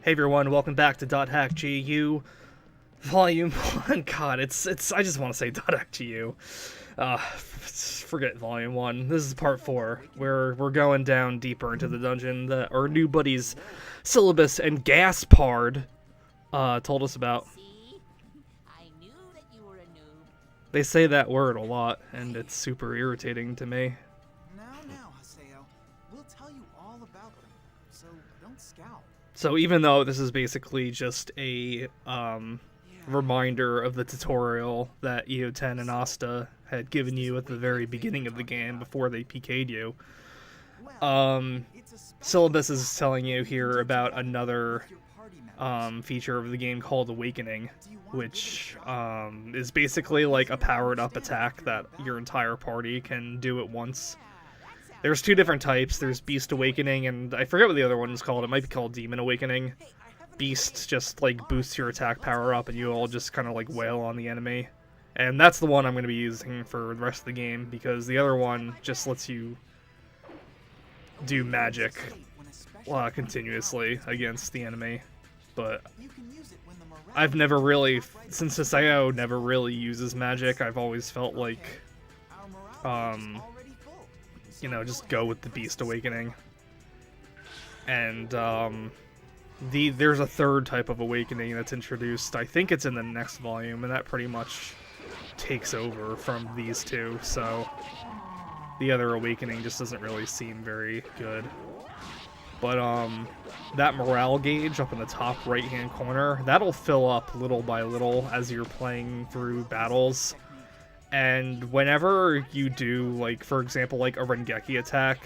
Hey everyone, welcome back to .hack.gu Volume 1. God, it's I just want to say .hack.gu. Forget Volume 1. This is Part 4, where we're going down deeper into the dungeon that our new buddies Silabus and Gaspard told us about. See? I knew that you were a noob. They say that word a lot, and it's super irritating to me. Now, Haseo. We'll tell you all about them, so don't scowl. So even though this is basically just a reminder of the tutorial that EO10 and Asta had given you at the very beginning of the game before they PK'd you, Silabus is telling you here about another feature of the game called Awakening, which is basically like a powered-up attack that your entire party can do at once. There's two different types. There's Beast Awakening, and I forget what the other one is called. It might be called Demon Awakening. Beast just, like, boosts your attack power up, and you all just kind of, like, wail on the enemy. And that's the one I'm going to be using for the rest of the game, because the other one just lets you do magic continuously against the enemy. But I've never really, since Haseo never really uses magic, I've always felt like, you know, just go with the Beast Awakening. And there's a third type of awakening that's introduced. I think it's in the next volume, and that pretty much takes over from these two, so the other awakening just doesn't really seem very good. But that morale gauge up in the top right hand corner, that'll fill up little by little as you're playing through battles. And whenever you do, like, for example, like a Rengeki attack,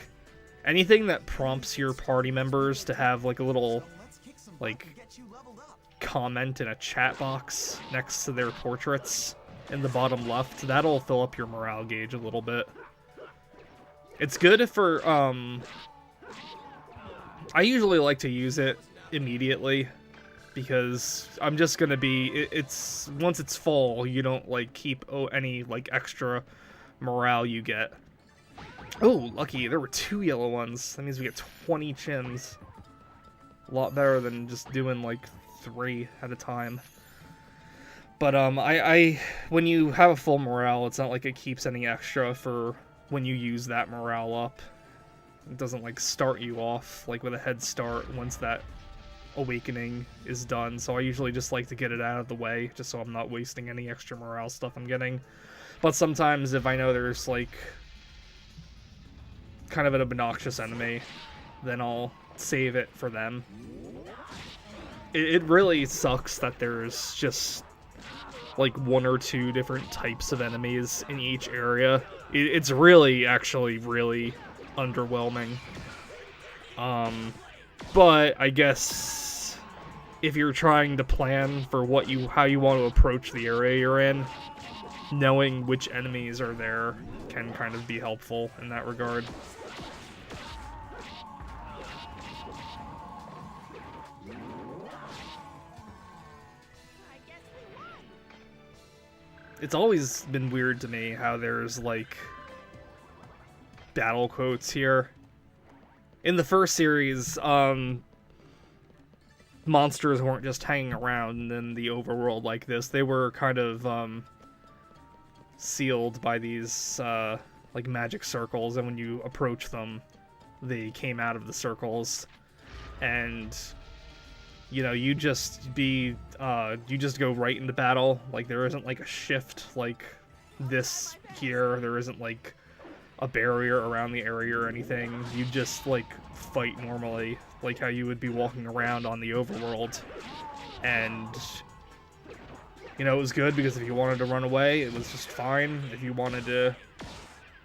anything that prompts your party members to have, like, a little, like, comment in a chat box next to their portraits in the bottom left, that'll fill up your morale gauge a little bit. It's good for, I usually like to use it immediately, because I'm just gonna be, it's once it's full, you don't, like, keep any, like, extra morale you get. Oh, lucky, there were 2 yellow ones. That means we get 20 chins. A lot better than just doing, like, 3 at a time. But, when you have a full morale, it's not like it keeps any extra for when you use that morale up. It doesn't, like, start you off, like, with a head start once that awakening is done, so I usually just like to get it out of the way, just so I'm not wasting any extra morale stuff I'm getting. But sometimes if I know there's, like, kind of an obnoxious enemy, then I'll save it for them. It really sucks that there's just, like, 1 or 2 different types of enemies in each area. It's really, actually, really underwhelming. But I guess if you're trying to plan for how you want to approach the area you're in, knowing which enemies are there can kind of be helpful in that regard. It's always been weird to me how there's, like, battle quotes here. In the first series, monsters weren't just hanging around in the overworld like this. They were kind of, sealed by these, like, magic circles, and when you approach them, they came out of the circles. And, you know, you just go right into battle. Like, there isn't, like, a shift like this here. There isn't, like, a barrier around the area or anything. You just, like, fight normally, like how you would be walking around on the overworld. And, you know, it was good because if you wanted to run away, it was just fine. If you wanted to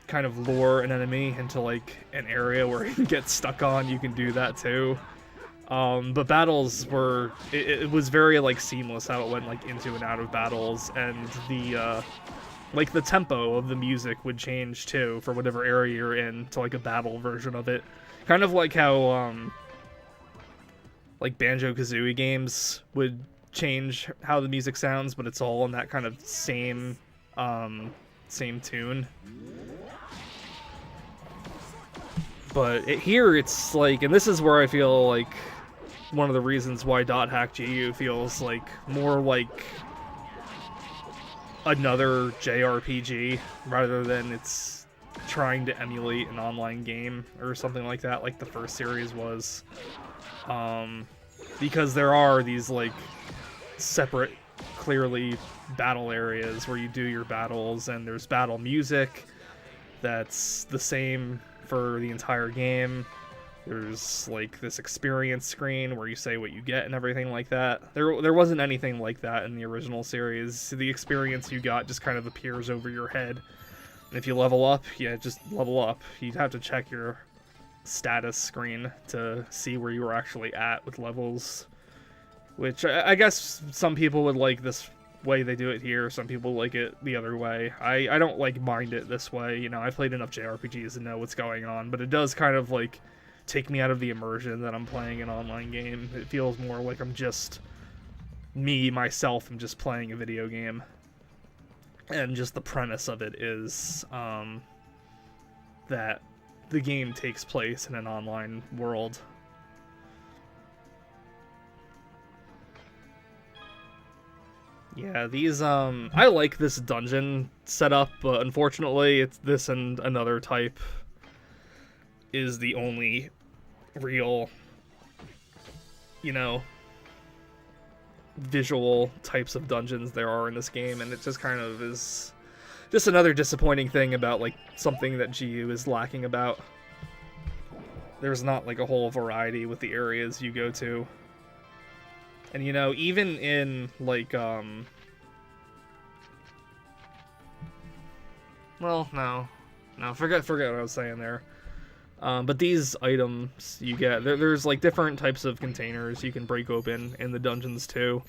kind of lure an enemy into, like, an area where he can get stuck on, you can do that too. But battles were, it was very, like, seamless how it went, like, into and out of battles, and the, like, the tempo of the music would change, too, for whatever area you're in, to, like, a battle version of it. Kind of like how, like, Banjo-Kazooie games would change how the music sounds, but it's all in that kind of same tune. But here, it's, like, and this is where I feel like one of the reasons why .hack GU feels like more like another JRPG rather than it's trying to emulate an online game or something like that, like the first series was. Because there are these like separate, clearly battle areas where you do your battles, and there's battle music that's the same for the entire game. There's like this experience screen where you say what you get and everything like that. There wasn't anything like that in the original series. The experience you got just kind of appears over your head. And if you level up, yeah, just level up. You'd have to check your status screen to see where you were actually at with levels. Which I guess some people would like this way they do it here. Some people like it the other way. I don't like mind it this way. You know, I played enough JRPGs to know what's going on, but it does kind of like take me out of the immersion that I'm playing an online game. It feels more like I'm just myself, I'm just playing a video game. And just the premise of it is that the game takes place in an online world. Yeah, these, I like this dungeon setup, but unfortunately it's this and another type is the only real, you know, visual types of dungeons there are in this game, and it just kind of is just another disappointing thing about, like, something that GU is lacking about. There's not, like, a whole variety with the areas you go to. And, you know, even in, like, well, no, forget what I was saying there. But these items you get, there's like different types of containers you can break open in the dungeons too.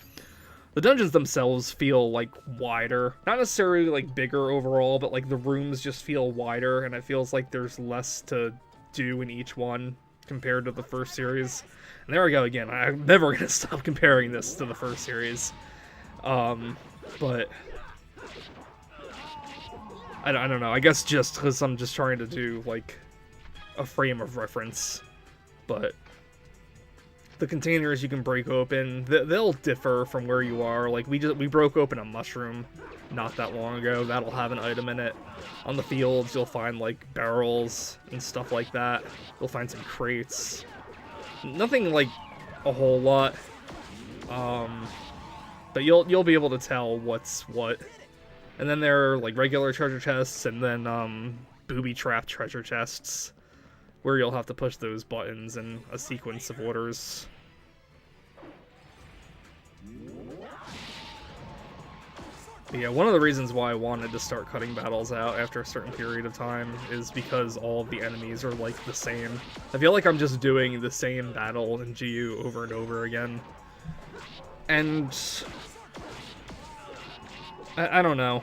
The dungeons themselves feel like wider, not necessarily like bigger overall, but like the rooms just feel wider, and it feels like there's less to do in each one compared to the first series. And there we go again. I'm never gonna stop comparing this to the first series. But I don't know. I guess just because I'm just trying to do like a frame of reference, but the containers you can break open, they'll differ from where you are. Like we broke open a mushroom not that long ago. That'll have an item in it. On the fields, you'll find like barrels and stuff like that. You'll find some crates. Nothing like a whole lot, but you'll be able to tell what's what. And then there are like regular treasure chests, and then booby-trapped treasure chests, where you'll have to push those buttons in a sequence of orders. But yeah, one of the reasons why I wanted to start cutting battles out after a certain period of time is because all of the enemies are like the same. I feel like I'm just doing the same battle in GU over and over again. And I don't know.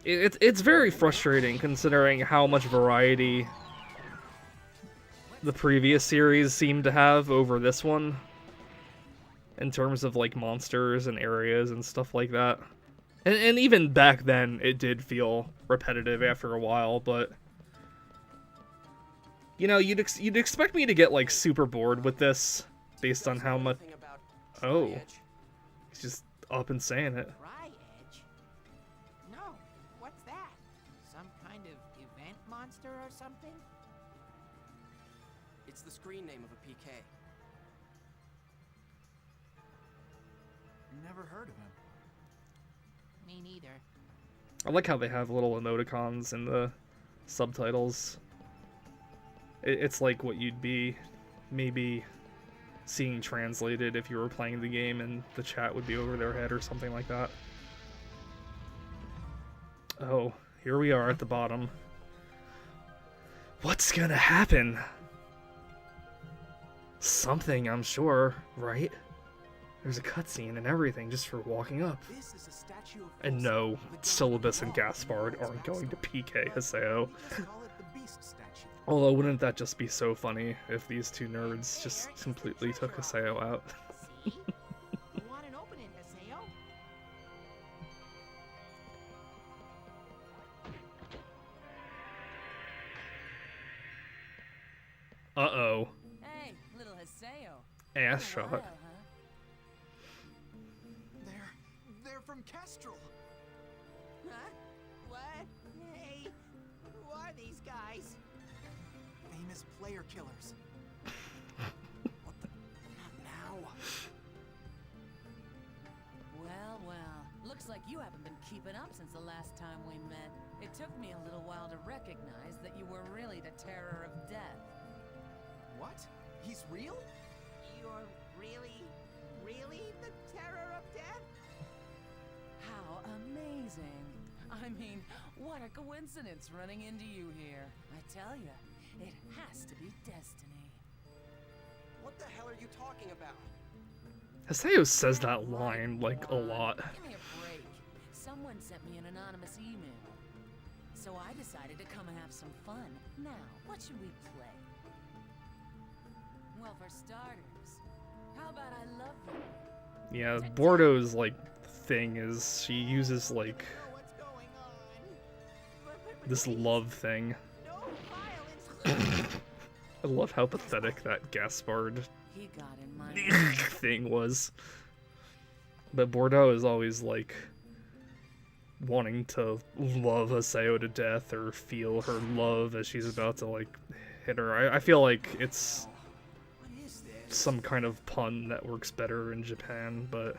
It's very frustrating considering how much variety the previous series seemed to have over this one, in terms of like monsters and areas and stuff like that. And even back then it did feel repetitive after a while, but you know, you'd expect me to get like super bored with this based on how much. Oh, he's just up and saying it. Edge? No, what's that? Some kind of event monster or something? It's the screen name of a PK. Never heard of him. Me neither. I like how they have little emoticons in the subtitles. It's like what you'd be maybe seeing translated if you were playing the game and the chat would be over their head or something like that. Oh, here we are at the bottom. What's gonna happen? Something, I'm sure, right? There's a cutscene and everything just for walking up. This is a statue of And no, Silabus and Gaspard aren't going to PK Haseo. Let's call it the Beast statue. Although, wouldn't that just be so funny if these two nerds just completely took Haseo out? See? You want an opening, Haseo? Uh-oh. Hey, little Haseo. Ass shot. They're from Kestrel. Huh? What? Hey, who are these guys? Famous player killers. What the? Not now. Well, well. Looks like you haven't been keeping up since the last time we met. It took me a little while to recognize that you were really the terror of death. What? He's real? You're really the terror of death? How amazing. I mean, what a coincidence running into you here. I tell you, it has to be destiny. What the hell are you talking about? Haseo says that line, like, a lot. Give me a break. Someone sent me an anonymous email. So I decided to come and have some fun. Now, what should we play? Well, for starters, how about I love you? Yeah, Bordeaux's, like, thing is she uses, like, Know what's going on? this love thing. No violence. I love how pathetic that Gaspard He got in my thing was. But Bordeaux is always, like, wanting to love Haseo to death or feel her love as she's about to, like, hit her. I feel like it's What is this? some kind of pun that works better in Japan, but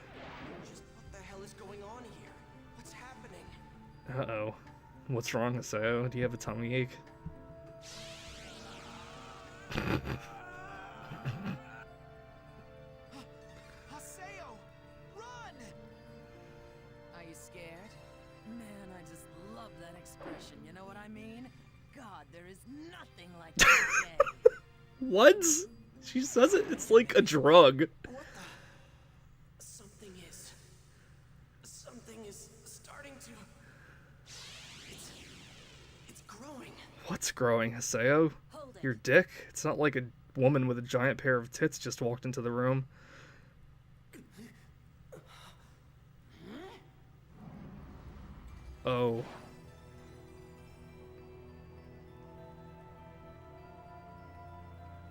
Just what the hell is going on here? What's happening? uh-oh. What's wrong, Haseo? Do you have a tummy ache? Haseo! Run! Are you scared? Man, I just love that expression. You know what I mean? God, there is nothing like that day. What? She says it, it's like a drug. What the? Something is starting to. It's growing. What's growing, Haseo? Hold it. Your dick? It's not like a woman with a giant pair of tits just walked into the room. Oh.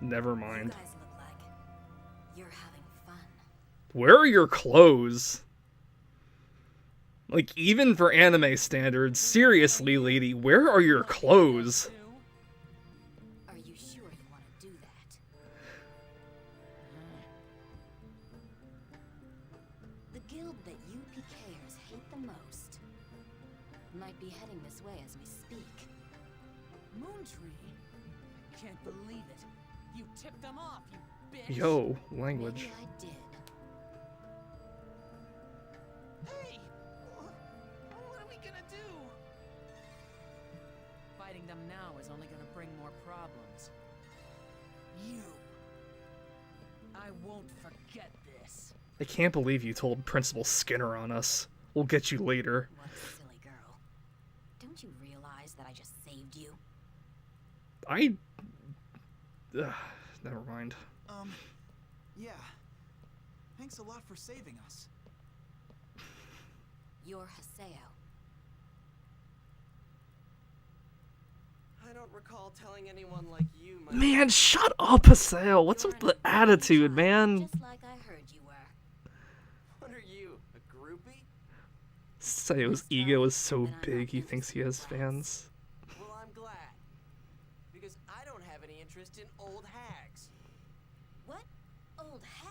Never You mind. guys look like you're having fun. Where are your clothes? Like, even for anime standards, seriously, lady, where are your clothes? Are you sure you want to do that? The guild that you PKers hate the most might be heading this way as we speak. Moontree? Can't believe it. You tipped them off, you bitch. Yo, language. Maybe I did. Hey, what are we gonna do? Fighting them now is only gonna bring more problems. You. I won't forget this. I can't believe you told Principal Skinner on us. We'll get you later. What a silly girl. Don't you realize that I just saved you? Never mind. Yeah. Thanks a lot for saving us. You're Haseo. I don't recall telling anyone like you, my Man, shut up, Haseo. What's with the attitude, man? Just like I heard you were. What are you, a groupie? Haseo's ego is so big he thinks he has fans. Well, I'm glad. Because I don't have any interest in old hags. What? Old hag?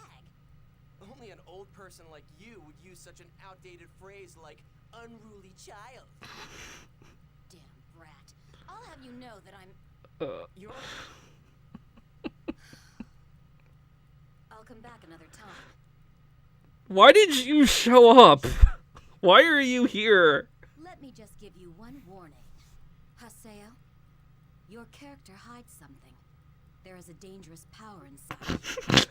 Only an old person like you would use such an outdated phrase like unruly child. Damn brat. I'll have you know that I'm... You're I'll come back another time. Why did you show up? Why are you here? Let me just give you one warning. Haseo, your character hides something. There is a dangerous power inside.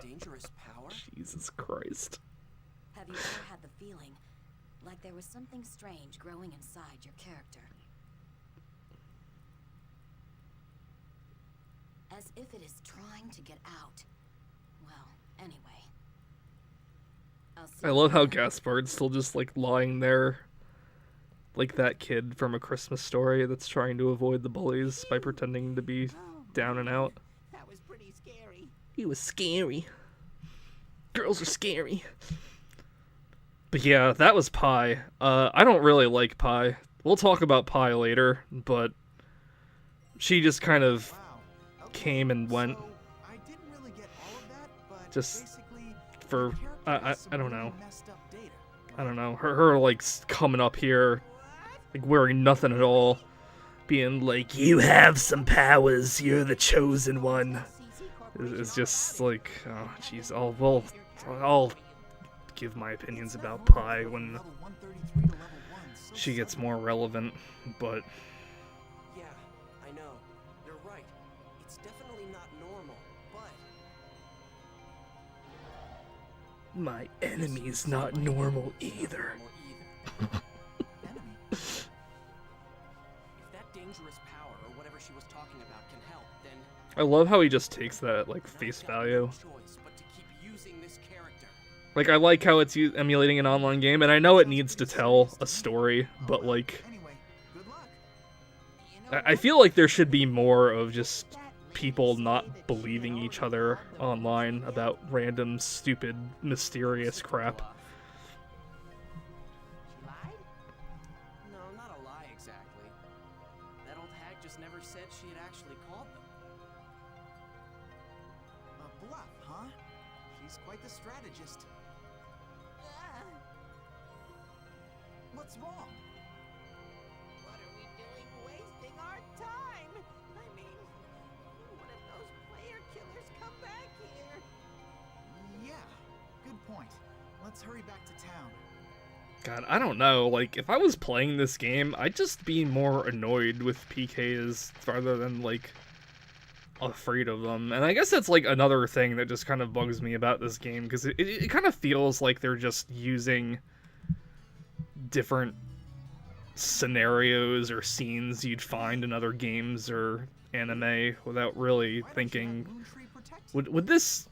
dangerous power? Jesus Christ. Have you ever had the feeling like there was something strange growing inside your character? As if it is trying to get out. Well, anyway. I'll see I you love how later. Gaspard's still just like lying there. Like that kid from A Christmas Story that's trying to avoid the bullies by pretending to be Oh, down and out. that was pretty scary. He was scary. Girls are scary. But yeah, that was Pi. I don't really like Pi. We'll talk about Pi later, but she just kind of Wow. Okay, came and went. So, I didn't really get all of that, but Just basically, for your character I has some don't really know. messed up data. I don't know. Her like coming up here, like wearing nothing at all, being like, "You have some powers. You're the chosen one." It's just like, oh jeez. I'll give my opinions about Pi when Level 133 to level 1, so she gets suddenly. more relevant, but Yeah, I know. You're right. It's definitely not normal, but my enemy's not normal either. Enemy. If that dangerous power or whatever she was talking about can help, then I love how he just takes that at like face value. choice but to keep using this character. Like, I like how it's emulating an online game, and I know it needs to tell a story, but like, Anyway, good luck. I feel like there should be more of just people not believing each other online about random, stupid, mysterious crap. She lied? No, not a lie exactly. That old hag just never said she had actually called them. A bluff, huh? She's quite the strategist. What's wrong? What are we doing wasting our time? I mean, what if those player killers come back here? Yeah, good point. Let's hurry back to town. God, I don't know. Like, if I was playing this game, I'd just be more annoyed with PKs rather than, like, afraid of them. And I guess that's, like, another thing that just kind of bugs me about this game, because it kind of feels like they're just using different scenarios or scenes you'd find in other games or anime without really Why don't you thinking, have Moontree protect you? would this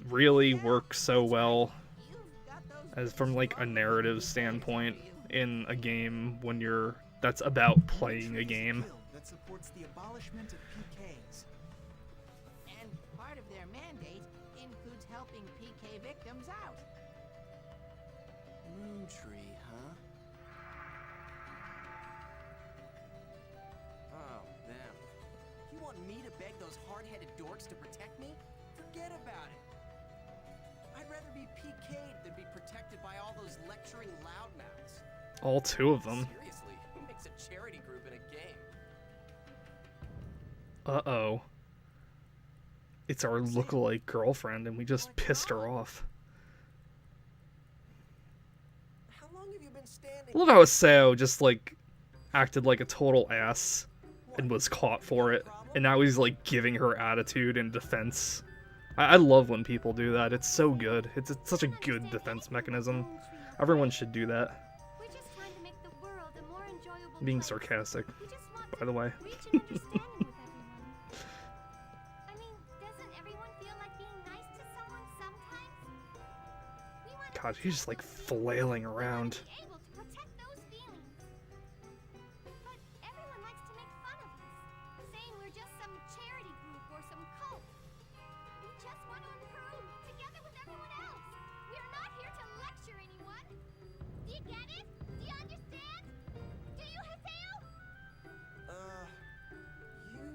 really work so well You've got those as from like a narrative standpoint in a game when that's about playing a Moontree is game? bill that supports the abolishment of PKs. And part of their mandate includes helping PK victims out. Moontree, huh? Oh, them. You want me to beg those hard-headed dorks to protect me? Forget about it. I'd rather be PK'd than be protected by all those lecturing loudmouths. All two of them. Seriously, who makes a charity group in a game? Uh-oh. It's our lookalike girlfriend and we just pissed her off. How long have you been standing? I love how Haseo just like acted like a total ass and was caught for it. And now he's like giving her attitude and defense. I love when people do that. It's so good. It's such a good defense mechanism. Everyone should do that. We're just trying to make the world a more enjoyable Being place. sarcastic, We just want by the way. to reach an understanding with everyone. I mean, doesn't everyone feel like being nice to someone sometimes? We want God, he's just like flailing around. to be able to protect those feelings. But everyone likes to make fun of us, saying we're just some charity group or some cult. We just want to improve together with everyone else. We are not here to lecture anyone. Do you get it? Do you understand? Do you, Haseo? You...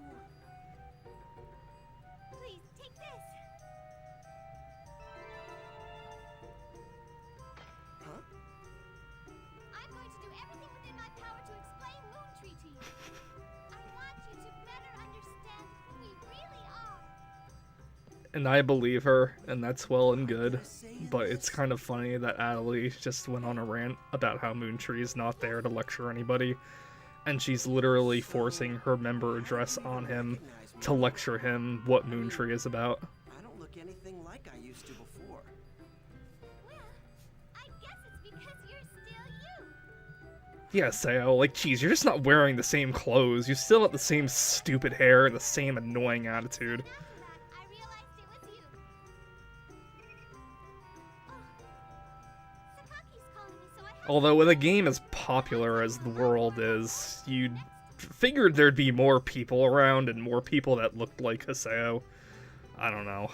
Please, take this. Huh? I'm going to do everything within my power to explain Moontree to you. I want you to better understand who we really are. And I believe her, and that's well and good. But it's kind of funny that Adelie just went on a rant about how Moontree is not there to lecture anybody. And she's literally forcing her member address on him to lecture him what Moontree is about. I don't look anything like I used to before. Well, I guess it's because you're still you. Yeah, Haseo, like, geez, you're just not wearing the same clothes. You still have the same stupid hair and the same annoying attitude. After that, I realized it was you. Oh. Sakaki's calling me, so I have Although with a game as popular as the world is, you'd figured there'd be more people around and more people that looked like Haseo. I don't know.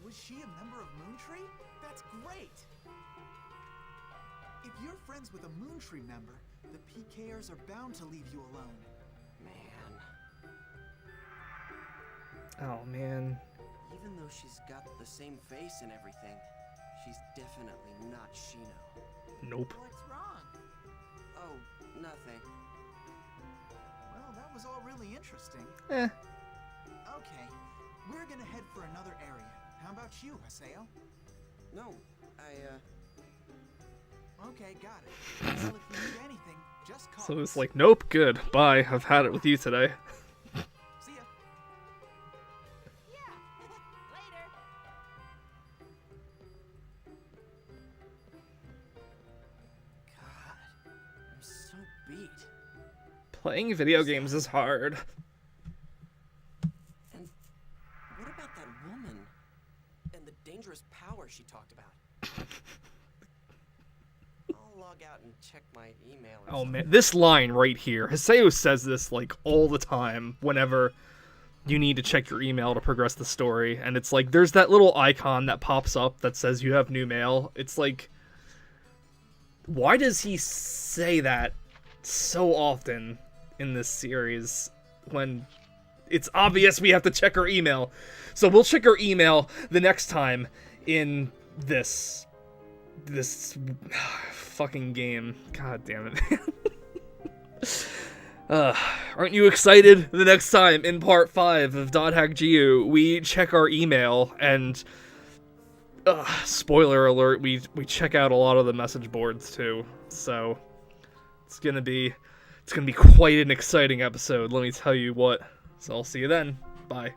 Was she a member of Moontree? That's great! If you're friends with a Moontree member, the PKers are bound to leave you alone. Man. Oh, man. Even though she's got the same face and everything, she's definitely not Shino. Nope. What's wrong? Oh, nothing. Well, that was all really interesting. Eh. Okay, we're gonna head for another area. How about you, Haseo? No, Okay, got it. Well, if you need anything, just call So us. it's like, nope, good. Bye. I've had it with you today. See ya. Yeah. Later. God, I'm so beat. Playing video games is hard. And what about that woman? And the dangerous power she talked about? I'll log out and check my email. Or Oh something. man, this line right here. Haseo says this like all the time whenever you need to check your email to progress the story, and it's like there's that little icon that pops up that says you have new mail. It's like, why does he say that so often in this series when it's obvious we have to check our email? So we'll check our email the next time in this fucking game. God damn it, man. Aren't you excited? The next time in part 5 of Dot Hack GU, we check our email and spoiler alert, we check out a lot of the message boards too. So it's gonna be quite an exciting episode, let me tell you what. So I'll see you then. Bye.